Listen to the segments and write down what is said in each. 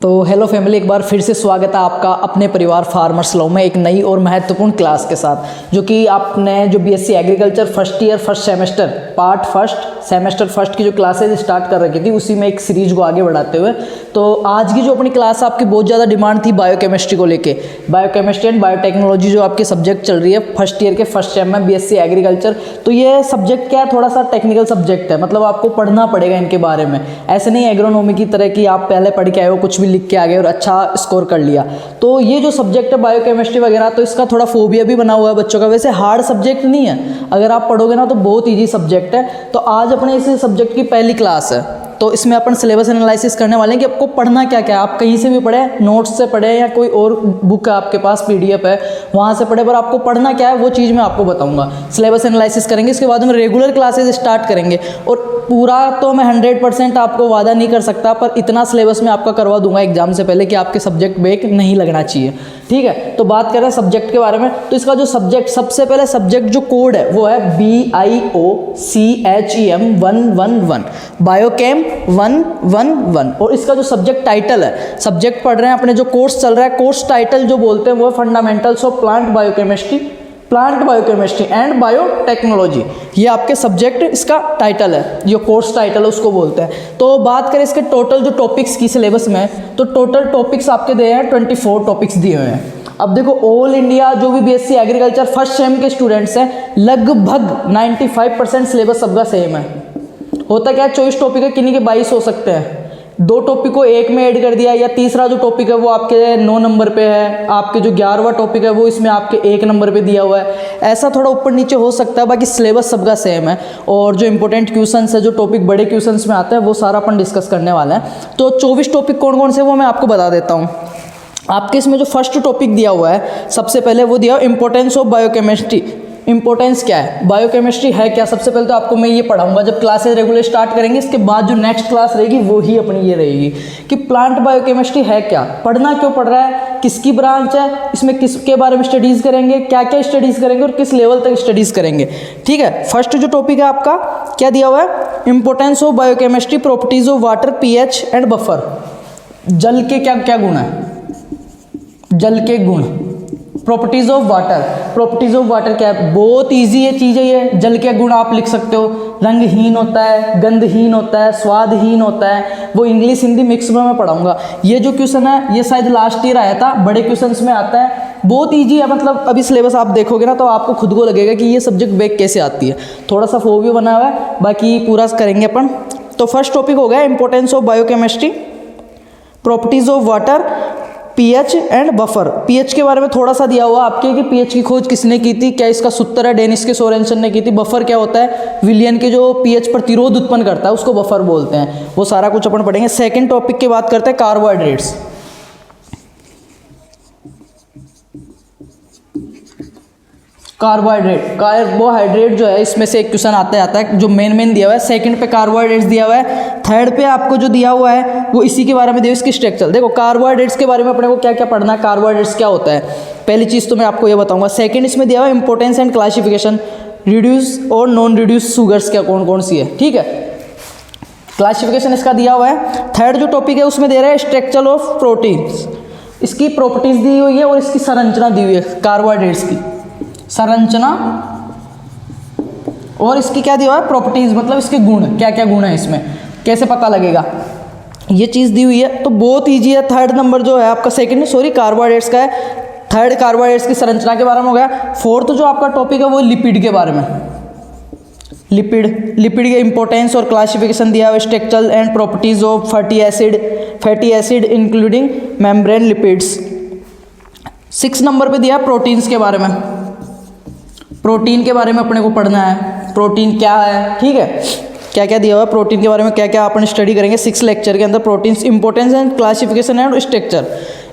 तो hello family, एक बार फिर से स्वागत है आपका अपने परिवार फार्मर्स लॉ में एक नई और महत्वपूर्ण क्लास के साथ, जो कि आपने जो BSc agriculture first year first semester part first semester first की जो क्लासेज स्टार्ट कर रखी थी, उसी में एक सीरीज को आगे बढ़ाते हुए। तो आज की जो अपनी क्लास आपकी बहुत ज़्यादा डिमांड थी बायोकेमिस्ट्री को लेके, बायोकेमिस्ट्री एंड बायोटेक्नोलॉजी जो आपकी सब्जेक्ट चल रही है फर्स्ट ईयर के फर्स्ट सेम में बीएससी एग्रीकल्चर। तो ये सब्जेक्ट क्या है, थोड़ा सा टेक्निकल सब्जेक्ट है, मतलब आपको पढ़ना पड़ेगा इनके बारे में। ऐसे नहीं एग्रोनॉमी की तरह कि आप पहले पढ़ के आए हो, कुछ भी लिख के आ गए और अच्छा स्कोर कर लिया। तो ये जो सब्जेक्ट है बायोकेमिस्ट्री वगैरह, तो इसका थोड़ा फोबिया भी बना हुआ है बच्चों का। वैसे हार्ड सब्जेक्ट नहीं है, अगर आप पढ़ोगे ना तो बहुत ईजी सब्जेक्ट है। तो आज अपने इस सब्जेक्ट की पहली क्लास है, तो इसमें अपन सिलेबस एनालिसिस करने वाले हैं कि आपको पढ़ना क्या क्या है। आप कहीं से भी पढ़े, नोट्स से पढ़े या कोई और बुक है आपके पास, पीडीएफ है, वहाँ से पढ़े, पर आपको पढ़ना क्या है वो चीज़ मैं आपको बताऊंगा। सिलेबस एनालिसिस करेंगे, इसके बाद में रेगुलर क्लासेज स्टार्ट करेंगे। और पूरा तो मैं 100% आपको वादा नहीं कर सकता, पर इतना सिलेबस मैं आपका करवा दूंगा एग्जाम से पहले कि आपके सब्जेक्ट ब्रेक नहीं लगना चाहिए। ठीक है, तो बात करें सब्जेक्ट के बारे में, तो इसका जो सब्जेक्ट, सबसे पहले सब्जेक्ट जो कोड है वो है BIOCHEM 111, बायोकेम 111। और इसका जो सब्जेक्ट टाइटल है, सब्जेक्ट पढ़ रहे हैं अपने, जो कोर्स चल रहा है, कोर्स टाइटल जो बोलते हैं वो है fundamentals of plant biochemistry and biotechnology. ये आपके सब्जेक्ट इसका टाइटल है, जो कोर्स टाइटल है उसको बोलते हैं। तो बात करें इसके टोटल जो टॉपिक्स की सिलेबस में, तो टोटल टॉपिक्स आपके दिए हैं 24 टॉपिक्स दिए हुए हैं। अब देखो, ऑल इंडिया जो भी बीएससी एग्रीकल्चर फर्स्ट सेम के स्टूडेंट्स हैं, लगभग 95% सिलेबस सबका सेम है। होता क्या है, 24 टॉपिक है, किन्हीं के 22 हो सकते हैं, 2 टॉपिक को एक में ऐड कर दिया, या तीसरा जो टॉपिक है वो आपके 9 नंबर पे है, आपके जो 11वां टॉपिक है वो इसमें आपके 1 नंबर पे दिया हुआ है। ऐसा थोड़ा ऊपर नीचे हो सकता है, बाकी सिलेबस सबका सेम है। और जो इंपॉर्टेंट क्वेश्चंस है, जो टॉपिक बड़े क्वेश्चंस में आता है, वो सारा अपन डिस्कस करने वाले हैं। तो 24 टॉपिक कौन कौन से वो मैं आपको बता देता हूँ। आपके इसमें जो फर्स्ट टॉपिक दिया हुआ है, सबसे पहले वो दिया इंपॉर्टेंस ऑफ बायोकेमिस्ट्री। इंपॉर्टेंस क्या है, बायोकेमिस्ट्री है क्या, सबसे पहले तो आपको मैं ये पढ़ाऊंगा जब क्लासेस रेगुलर स्टार्ट करेंगे। इसके बाद जो नेक्स्ट क्लास रहेगी वो ही अपनी ये रहेगी कि प्लांट बायोकेमिस्ट्री है क्या, पढ़ना क्यों पढ़ रहा है, किसकी ब्रांच है, इसमें किसके बारे में स्टडीज़ करेंगे, क्या क्या स्टडीज़ करेंगे और किस लेवल तक स्टडीज़ करेंगे। ठीक है, फर्स्ट जो टॉपिक है आपका क्या दिया हुआ है, importance of biochemistry, properties of water, pH and buffer. जल के क्या क्या गुण है, जल के गुण। Properties of water, properties of water क्या है, बहुत इजी ये चीज़ है ये। जल के गुण आप लिख सकते हो, रंगहीन होता है, गंधहीन होता है, स्वादहीन होता है। वो इंग्लिश हिंदी मिक्स में मैं पढ़ाऊंगा। ये जो क्वेश्चन है ये शायद लास्ट ईयर आया था, बड़े क्वेश्चंस में आता है, बहुत ईजी है। मतलब अभी सिलेबस आप देखोगे ना तो आपको खुद को लगेगा कि ये सब्जेक्ट बैक कैसे आती है। थोड़ा सा फोबिया बना हुआ है, बाकी पूरा करेंगे अपन। तो फर्स्ट टॉपिक हो गया importance of biochemistry, properties of water, pH and buffer. PH के बारे में थोड़ा सा दिया हुआ आपके कि पीएच की खोज किसने की थी, क्या इसका सूत्र है, डेनिस के सोरेनसन ने की थी। बफर क्या होता है, विलियन के जो पीएच प्रतिरोध उत्पन्न करता है उसको बफर बोलते हैं। वो सारा कुछ अपन पढ़ेंगे। सेकंड टॉपिक की बात करते हैं कार्बोहाइड्रेट्स। कार्बोहाइड्रेट जो है, इसमें से एक क्वेश्चन आता है जो मेन दिया हुआ है। सेकंड पे कार्बोहाइड्रेट्स दिया हुआ है। थर्ड पे आपको जो दिया हुआ है वो इसी के बारे में दिया, इसकी स्ट्रक्चर। देखो कार्बोहाइड्रेट्स के बारे में अपने को क्या क्या पढ़ना है, कार्बोहाइड्रेट्स क्या होता है, पहली चीज़ तो मैं आपको ये बताऊंगा। सेकंड इसमें दिया हुआ है इंपॉर्टेंस एंड क्लासिफिकेशन, रिड्यूस और नॉन रिड्यूस शुगर्स क्या कौन कौन सी है। ठीक है, क्लासिफिकेशन इसका दिया हुआ है। थर्ड जो टॉपिक है उसमें दे रहा है स्ट्रक्चर ऑफ प्रोटीन्स, इसकी प्रॉपर्टीज दी हुई है और इसकी संरचना दी हुई है, कार्बोहाइड्रेट्स की संरचना, और इसकी क्या दिया हुआ है, प्रॉपर्टीज, मतलब इसके गुण, क्या क्या गुण है इसमें, कैसे पता लगेगा, ये चीज़ दी हुई है। तो बहुत ईजी है। थर्ड नंबर जो है आपका, कार्बोहाइड्रेट्स का है। थर्ड कार्बोहाइड्रेट्स की संरचना के बारे में हो गया। फोर्थ जो आपका टॉपिक है वो लिपिड के बारे में, लिपिड के इंपॉर्टेंस और क्लासिफिकेशन दिया हुआ, structure and properties of fatty acid including membrane lipids. 6 number पे दिया प्रोटीन्स के बारे में, प्रोटीन के बारे में अपने को पढ़ना है, प्रोटीन क्या है। ठीक है, क्या क्या दिया हुआ है प्रोटीन के बारे में, क्या क्या अपन स्टडी करेंगे 6 लेक्चर के अंदर। Proteins importance and classification and structure,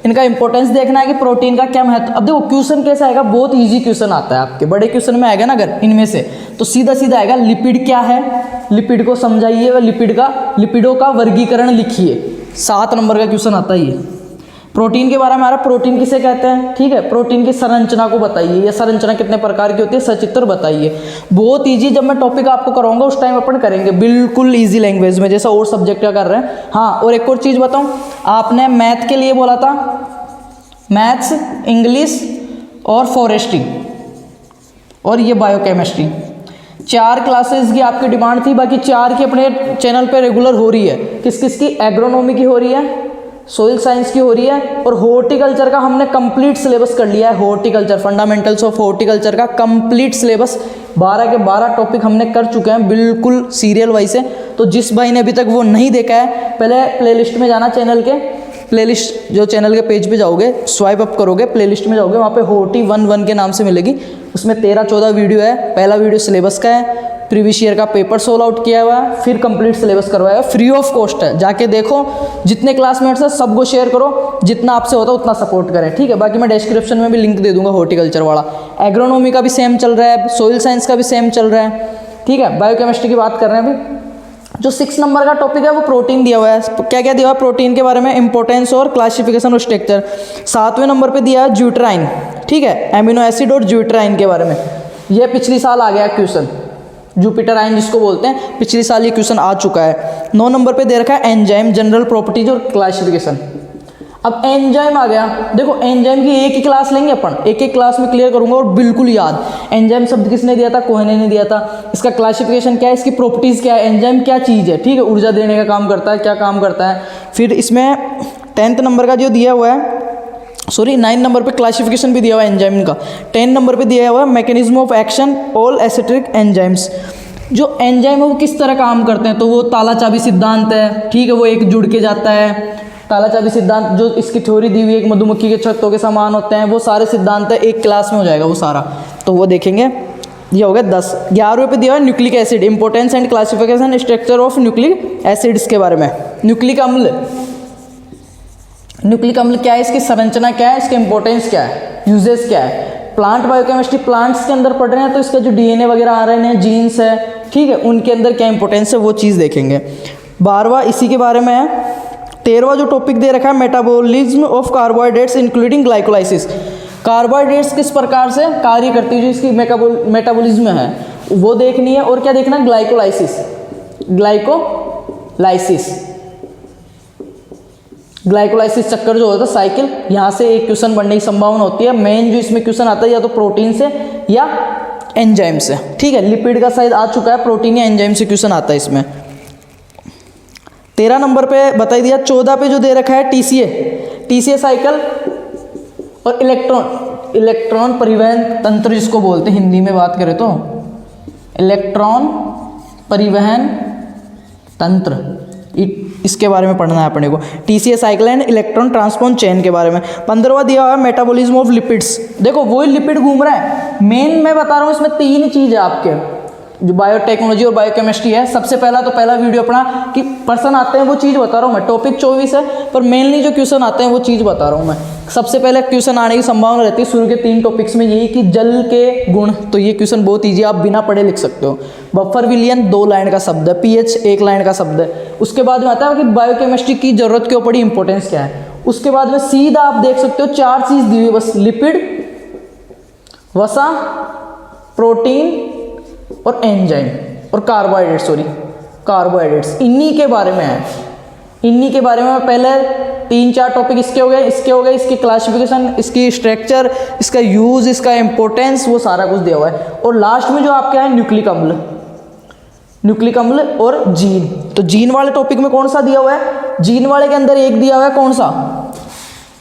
इनका इंपॉर्टेंस देखना है कि प्रोटीन का क्या महत्व। अब देखो क्वेश्चन कैसा आएगा, बहुत इजी क्वेश्चन आता है आपके, बड़े क्वेश्चन में आएगा ना अगर इनमें से, तो सीधा सीधा आएगा लिपिड क्या है, लिपिड को समझाइए, लिपिडों का वर्गीकरण लिखिए। 7 नंबर का क्वेश्चन आता है ये। प्रोटीन के बारे में आ रहा, प्रोटीन किसे कहते हैं, ठीक है। प्रोटीन की संरचना को बताइए, ये संरचना कितने प्रकार की होती है, सचित्र बताइए। बहुत इजी, जब मैं टॉपिक आपको कराऊंगा उस टाइम अपन करेंगे बिल्कुल इजी लैंग्वेज में, जैसा और सब्जेक्ट का कर रहे हैं। हाँ, और एक और चीज़ बताऊं, आपने मैथ के लिए बोला था, मैथ्स, इंग्लिश और फॉरेस्ट्री और ये बायोकेमिस्ट्री, 4 क्लासेस की आपकी डिमांड थी। बाकी 4 की अपने चैनल पे रेगुलर हो रही है। किस किस की, एग्रोनॉमी की हो रही है, सोइल साइंस की हो रही है, और हॉर्टिकल्चर का हमने कंप्लीट सिलेबस कर लिया है। हॉर्टिकल्चर, फंडामेंटल्स ऑफ हॉर्टिकल्चर का कंप्लीट सिलेबस 12 के 12 टॉपिक हमने कर चुके हैं बिल्कुल सीरियल वाइज से। तो जिस भाई ने अभी तक वो नहीं देखा है, पहले प्लेलिस्ट में जाना, चैनल के प्लेलिस्ट, जो चैनल के पेज पे जाओगे, स्वाइप अप करोगे, प्लेलिस्ट में जाओगे, वहाँ पे हॉर्टी 1 के नाम से मिलेगी। उसमें 13-14 वीडियो है। पहला वीडियो सिलेबस का है, प्रीवियस ईयर का पेपर सोल्व आउट किया हुआ है, फिर कंप्लीट सिलेबस करवाया है, फ्री ऑफ कॉस्ट है। जाके देखो, जितने क्लासमेट्स हैं सबको शेयर करो, जितना आपसे होता है उतना सपोर्ट करें, ठीक है। बाकी मैं डिस्क्रिप्शन में भी लिंक दे दूंगा हॉर्टिकल्चर वाला। एग्रोनॉमी का भी सेम चल रहा है, सोइल साइंस का भी सेम चल रहा है, ठीक है। बायोकेमिस्ट्री की बात कर रहे हैं अभी। जो 6 नंबर का टॉपिक है वो प्रोटीन दिया हुआ है। क्या क्या दिया हुआ है प्रोटीन के बारे में, इंपॉर्टेंस और क्लासिफिकेशन और स्ट्रक्चर। 7वें नंबर पे दिया है ज्यूट्राइन, ठीक है, एमिनो एसिड और ज्यूट्राइन के बारे में। ये पिछली साल आ गया क्वेश्चन, जुपिटर आयन जिसको बोलते हैं, पिछली साल ये क्वेश्चन आ चुका है। 9 नंबर पे दे रखा है एंजाइम, जनरल प्रॉपर्टीज और क्लासिफिकेशन। अब एंजाइम आ गया, देखो एंजाइम की एक ही क्लास लेंगे अपन, एक एक क्लास में क्लियर करूंगा और बिल्कुल याद। एंजाइम शब्द किसने दिया था, कोहेने ने दिया था। इसका क्लासिफिकेशन क्या है, इसकी प्रॉपर्टीज क्या है, एंजाइम क्या चीज़ है, ठीक है, ऊर्जा देने का काम करता है, क्या काम करता है। फिर इसमें 10th नंबर का जो दिया हुआ है, सॉरी 9 नंबर पे क्लासिफिकेशन भी दिया हुआ है एंजाइम का। 10 नंबर पे दिया हुआ है mechanism of action all acetic enzymes. जो एंजाइम है वो किस तरह काम करते हैं, तो वो ताला चाबी सिद्धांत है, ठीक है, वो एक जुड़ के जाता है। ताला चाबी सिद्धांत जो इसकी थ्योरी दी हुई है, एक मधुमक्खी के छत्तों के समान होते हैं, वो सारे सिद्धांत है, एक क्लास में हो जाएगा वो सारा, तो वो देखेंगे। ये हो गया 10। 11वें पे दिया हुआ है nucleic acid, importance and classification structure of nucleic acids के बारे में। न्यूक्लिक अम्ल, न्यूक्लिक अम्ल क्या है, इसकी संरचना क्या है, इसके इंपॉर्टेंस क्या है, यूजेस क्या है। प्लांट बायोकेमिस्ट्री, प्लांट्स के अंदर पढ़ रहे हैं तो इसका जो डीएनए वगैरह आ रहे हैं, जीन्स है, ठीक है, उनके अंदर क्या इंपॉर्टेंस है वो चीज़ देखेंगे। 12वां इसी के बारे में है। 13वां जो टॉपिक दे रखा है metabolism of carbohydrates including glycolysis. Carbohydrates किस प्रकार से कार्य करती है, जो इसकी मेटाबॉलिज्म है वो देखनी है। और क्या देखना है, ग्लाइकोलाइसिस, ग्लाइकोलाइसिस चक्कर जो होता है साइकिल, यहाँ से एक क्वेश्चन बनने की संभावना होती है। मेन जो इसमें क्वेश्चन आता है या तो प्रोटीन से या एंजाइम से, ठीक है। लिपिड का शायद आ चुका है, प्रोटीन या एंजाइम से क्वेश्चन आता है इसमें। 13 नंबर पे बता दिया। 14 पे जो दे रखा है टीसीए साइकिल और इलेक्ट्रॉन परिवहन तंत्र जिसको बोलते हैं, हिंदी में बात करें तो इलेक्ट्रॉन परिवहन तंत्र, इसके बारे में पढ़ना है अपने को। TCA cycle and electron transport chain के बारे में। 15वां दिया हुआ है मेटाबॉलिज्म ऑफ लिपिड्स। देखो वही लिपिड घूम रहा है, मेन मैं बता रहा हूँ इसमें 3 चीज़ है आपके, जो बायोटेक्नोलॉजी और बायोकेमिस्ट्री है। सबसे पहला तो पहला वीडियो अपना कि पर्सन आते हैं वो चीज़ बता रहा हूँ मैं। टॉपिक 24 है पर मेनली जो क्वेश्चन आते हैं वो चीज़ बता रहा हूँ मैं। सबसे पहले क्वेश्चन आने की संभावना रहती है शुरू के 3 टॉपिक्स में यही कि जल के गुण, तो ये क्वेश्चन बहुत ईजी, आप बिना पढ़े लिख सकते हो। बफर विलियन 2 लाइन का शब्द है, पीएच 1 लाइन का शब्द है। उसके बाद में आता है कि बायोकेमिस्ट्री की जरूरत क्यों पड़ी, इंपॉर्टेंस क्या है। उसके बाद में सीधा आप देख सकते हो 4 चीज़ दी हुई बस, लिपिड, वसा, प्रोटीन और एंजाइम और कार्बोहाइड्रेट्स, इन्हीं के बारे में है। इन्हीं के बारे में मैं पहले 3-4 टॉपिक इसके हो गए, इसकी क्लासिफिकेशन, इसकी स्ट्रक्चर, इसका यूज, इसका इंपॉर्टेंस, वो सारा कुछ दिया हुआ है। और लास्ट में जो आपके है न्यूक्लिक अम्ल और जीन। तो जीन वाले टॉपिक में कौन सा दिया हुआ है, जीन वाले के अंदर एक दिया हुआ है कौन सा,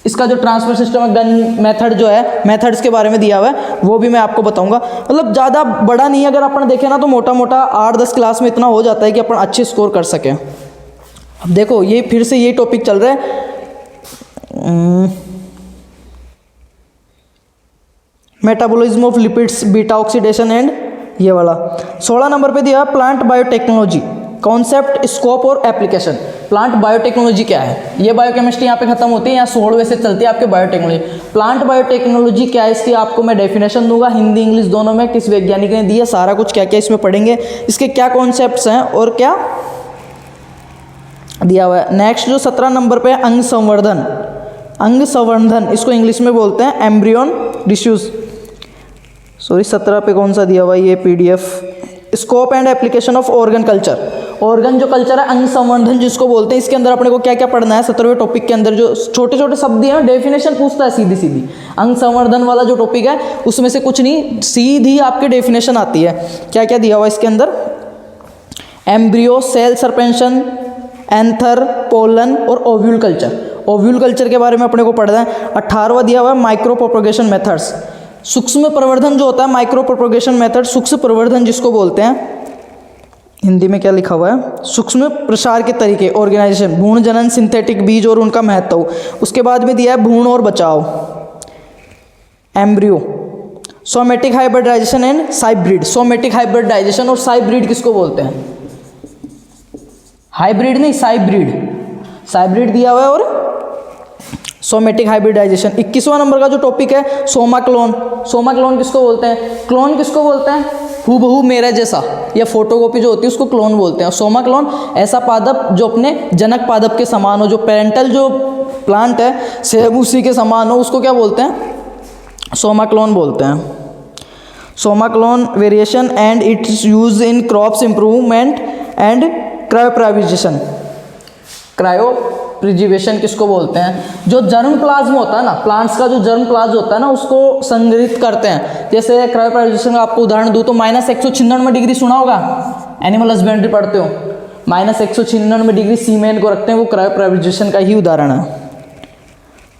इसका जो ट्रांसफर सिस्टम है, गन मेथड जो है, मेथड्स के बारे में दिया हुआ है, वो भी मैं आपको बताऊंगा। मतलब ज़्यादा बड़ा नहीं है, अगर अपन देखें ना तो मोटा मोटा 8-10 क्लास में इतना हो जाता है कि अपन अच्छे स्कोर कर सकें। अब देखो ये फिर से ये टॉपिक चल रहा है metabolism of lipids, beta oxidation and ये वाला। 16 नंबर पे दिया प्लांट बायोटेक्नोलॉजी, कॉन्सेप्ट, स्कोप और एप्लीकेशन। प्लांट बायोटेक्नोलॉजी क्या है, ये बायोकेमिस्ट्री यहाँ पे खत्म होती है, यहाँ 16वें से चलती है आपके बायोटेक्नोलॉजी। प्लांट बायोटेक्नोलॉजी क्या है, इसकी आपको मैं डेफिनेशन दूंगा हिंदी इंग्लिश दोनों में, किस वैज्ञानिक ने दी है, सारा कुछ क्या क्या इसमें पढ़ेंगे, इसके क्या कॉन्सेप्ट्स हैं और क्या दिया हुआ है। नेक्स्ट जो 17 नंबर पे अंग संवर्धन, अंग संवर्धन, इसको इंग्लिश में बोलते हैं एम्ब्रियन डिस्यूज। सॉरी 17 पे कौन सा दिया हुआ ये PDF। Scope and application of organ culture, organ जो कल्चर है अंग संवर्धन जिसको बोलते हैं, इसके अंदर अपने को क्या क्या पढ़ना है 17वें टॉपिक के अंदर। जो छोटे छोटे शब्द हैं डेफिनेशन पूछता है सीधी सीधी। अंग संवर्धन वाला जो टॉपिक है उसमें से कुछ नहीं, सीधी आपके डेफिनेशन आती है। क्या क्या दिया हुआ इसके अंदर, embryo, cell suspension, anther, pollen और ओव्यूल कल्चर। ओव्यूल कल्चर के बारे में अपने को पढ़ना है। 18वां दिया हुआ है माइक्रो प्रोपगेशन मेथड्स, सूक्ष्म प्रवर्धन जो होता है, माइक्रो प्रोपगेशन मेथड, सूक्ष्म प्रवर्धन जिसको बोलते हैं। हिंदी में क्या लिखा हुआ है, सूक्ष्म प्रसार के तरीके, ऑर्गेनाइजेशन, भ्रूण जनन, सिंथेटिक बीज और उनका महत्व। उसके बाद में दिया है भ्रूण और बचाव, embryo, somatic hybridization and cybrid. Somatic hybridization और साइब्रिड किसको बोलते हैं, हाइब्रिड नहीं साइब्रिड, साइब्रिड दिया हुआ है और सोमेटिक हाइब्रिडाइजेशन। 21वां नंबर का जो टॉपिक है सोमा क्लोन। सोमा क्लोन किसको बोलते हैं, क्लोन किसको बोलते हैं, हूबहू मेरा जैसा या फोटोकॉपी जो होती है उसको क्लोन बोलते हैं। सोमा क्लोन ऐसा पादप जो अपने जनक पादप के समान हो, जो पेरेंटल जो प्लांट है सेम उसी के समान हो, उसको क्या बोलते हैं, सोमा क्लोन बोलते हैं। Somaclonal variation and its use in crops improvement and cryopreservation. Cryopreservation किसको बोलते हैं, जो जर्म प्लाज्म होता है ना, प्लांट्स का जो जर्म प्लाज्म होता है ना उसको संग्रहित करते हैं। जैसे क्रायोप्राइजेशन का आपको उदाहरण दूँ तो -196 डिग्री सुना होगा, एनिमल हस्बेंड्री पढ़ते हो, -196 डिग्री सीमेन को रखते हैं, वो क्रायोप्राइजेशन का ही उदाहरण है।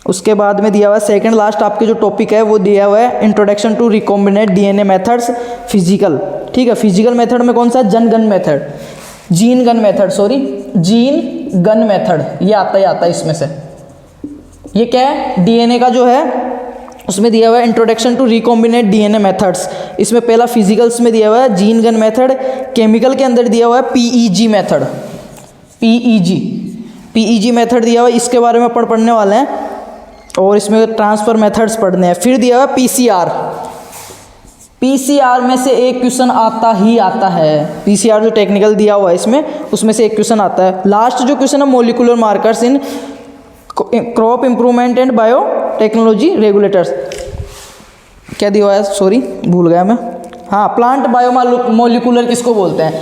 उसके बाद में दिया हुआ है सेकंड लास्ट आपके जो टॉपिक है वो दिया हुआ है introduction to recombinant DNA methods physical. ठीक है, फिजिकल मेथड में कौन सा, जीन गन मेथड, ये आता है इसमें से। ये क्या है, DNA का जो है उसमें दिया हुआ है introduction to recombinant DNA methods. इसमें पहला फिजिकल्स में दिया हुआ है जीन गन मेथड, केमिकल के अंदर दिया हुआ है PEG मेथड, PEG मेथड दिया हुआ है, इसके बारे में अपन पढ़ने वाले हैं। और इसमें ट्रांसफर मेथड्स पढ़ने हैं। फिर दिया हुआ है PCR में से एक क्वेश्चन आता है। PCR जो टेक्निकल दिया हुआ है इसमें, उसमें से एक क्वेश्चन आता है। लास्ट जो क्वेश्चन है molecular markers in crop improvement and biotechnology regulators. क्या दिया हुआ है, सॉरी भूल गया मैं। हाँ, प्लांट बायोमोलिकुलर किसको बोलते हैं,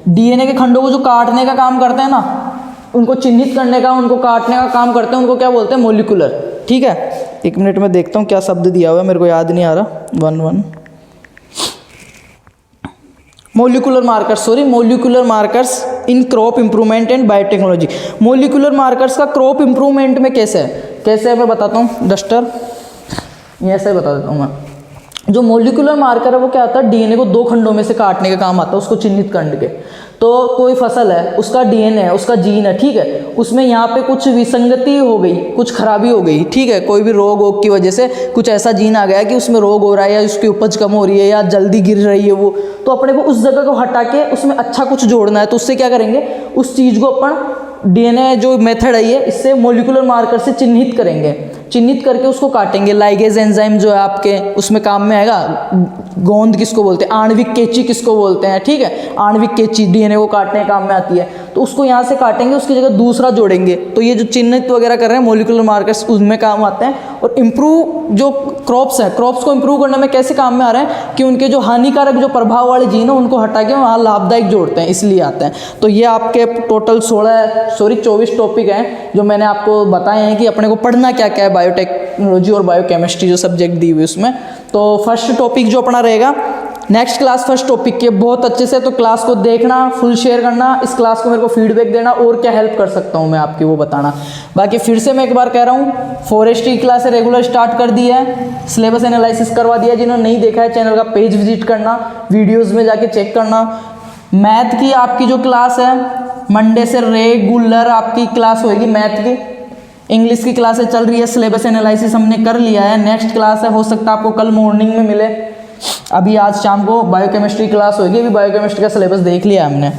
DNA के खंडों को जो काटने का काम करते हैं ना, उनको चिन्हित करने का, उनको काटने का काम करते हैं, उनको क्या बोलते हैं, मोलिकुलर। ठीक है, 1 मिनट में देखता हूँ क्या शब्द दिया हुआ है, मेरे को याद नहीं आ रहा। 1 molecular markers in crop improvement and biotechnology. Molecular markers का क्रॉप इंप्रूवमेंट में कैसे है मैं बताता हूँ, डस्टर ये ऐसे बता देता हूँ मैं। जो मोलिकुलर मार्कर है वो क्या आता है, DNA को 2 खंडों में से काटने का काम आता है, उसको चिन्हित करने के। तो कोई फसल है, उसका DNA है, उसका जीन है, ठीक है, उसमें यहाँ पे कुछ विसंगति हो गई, कुछ खराबी हो गई, ठीक है, कोई भी रोग की वजह से कुछ ऐसा जीन आ गया कि उसमें रोग हो रहा है या उसकी उपज कम हो रही है या जल्दी गिर रही है वो, तो अपने को उस जगह को हटा के उसमें अच्छा कुछ जोड़ना है। तो उससे क्या करेंगे, उस चीज़ को अपन DNA जो मेथड है ये, इससे मोलिकुलर मार्कर से चिन्हित करेंगे, चिन्हित करके उसको काटेंगे। लाइगेज एंजाइम जो है आपके उसमें काम में आएगा। गोंद किसको बोलते हैं, आणविक कैंची किसको बोलते हैं, ठीक है, आणविक कैंची DNA को काटने के काम में आती है। तो उसको यहाँ से काटेंगे, उसकी जगह दूसरा जोड़ेंगे। तो ये जो चिन्हित वगैरह कर रहे हैं मोलिकुलर मार्कर्स, उनमें काम आते हैं। और इम्प्रूव जो क्रॉप्स हैं, क्रॉप्स को इम्प्रूव करने में कैसे काम में आ रहे हैं कि उनके जो हानिकारक जो प्रभाव वाले जीन है उनको हटा के वहाँ लाभदायक जोड़ते हैं, इसलिए आते हैं। तो ये आपके टोटल 24 टॉपिक हैं जो मैंने आपको बताए हैं कि अपने को पढ़ना क्या क्या है बायोटेक्नोलॉजी और बायोकेमिस्ट्री जो सब्जेक्ट दी हुई उसमें। तो फर्स्ट टॉपिक जो अपना रहेगा नेक्स्ट क्लास फर्स्ट टॉपिक के बहुत अच्छे से, तो क्लास को देखना, फुल शेयर करना, इस क्लास को मेरे को फीडबैक देना और क्या हेल्प कर सकता हूँ मैं आपकी वो बताना। बाकी फिर से मैं एक बार कह रहा हूँ, फॉरेस्ट्री की क्लास रेगुलर स्टार्ट कर दी है, सिलेबस एनालिसिस करवा दिया। जिन्होंने नहीं देखा है चैनल का पेज विजिट करना, वीडियोज़ में जाके चेक करना। मैथ की आपकी जो क्लास है मंडे से रेगुलर आपकी क्लास होगी मैथ की। इंग्लिश की क्लासेस चल रही है, सिलेबस एनालिसिस हमने कर लिया है, नेक्स्ट क्लास है, हो सकता है आपको कल मॉर्निंग में मिले। अभी आज शाम को बायोकेमिस्ट्री क्लास होगी, अभी बायोकेमिस्ट्री का सिलेबस देख लिया हमने।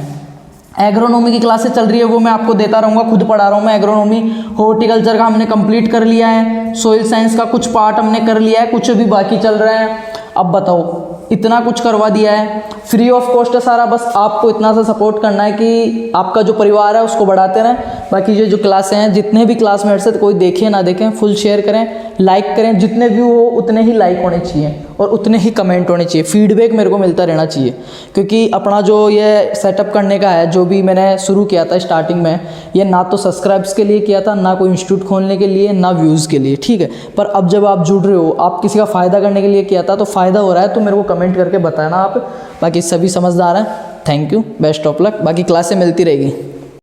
एग्रोनॉमी की क्लासेस चल रही है, वो मैं आपको देता रहूँगा, खुद पढ़ा रहा हूँ मैं एग्रोनॉमी। हॉर्टिकल्चर का हमने कंप्लीट कर लिया है, सोइल साइंस का कुछ पार्ट हमने कर लिया है, कुछ अभी बाकी चल रहा है। अब बताओ, इतना कुछ करवा दिया है, फ्री ऑफ कॉस्ट है सारा, बस आपको इतना सा सपोर्ट करना है कि आपका जो परिवार है उसको बढ़ाते रहें। बाकी जो क्लासें हैं, जितने भी क्लासमेट्स हैं, कोई देखें ना देखें, फुल शेयर करें, लाइक करें, जितने व्यू हो उतने ही लाइक होने चाहिए और उतने ही कमेंट होने चाहिए। फीडबैक मेरे को मिलता रहना चाहिए, क्योंकि अपना जो ये सेटअप करने का है, जो भी मैंने शुरू किया था स्टार्टिंग में, ये ना तो सब्सक्राइब्स के लिए किया था, ना कोई इंस्टीट्यूट खोलने के लिए, ना व्यूज़ के लिए, ठीक है। पर अब जब आप जुड़ रहे हो, आप किसी का फ़ायदा करने के लिए किया था, तो फ़ायदा हो रहा है, तो मेरे को कमेंट करके बताना आप। बाकी सभी समझदार हैं। Thank you, best of luck. बाकी क्लासें मिलती रहेगी।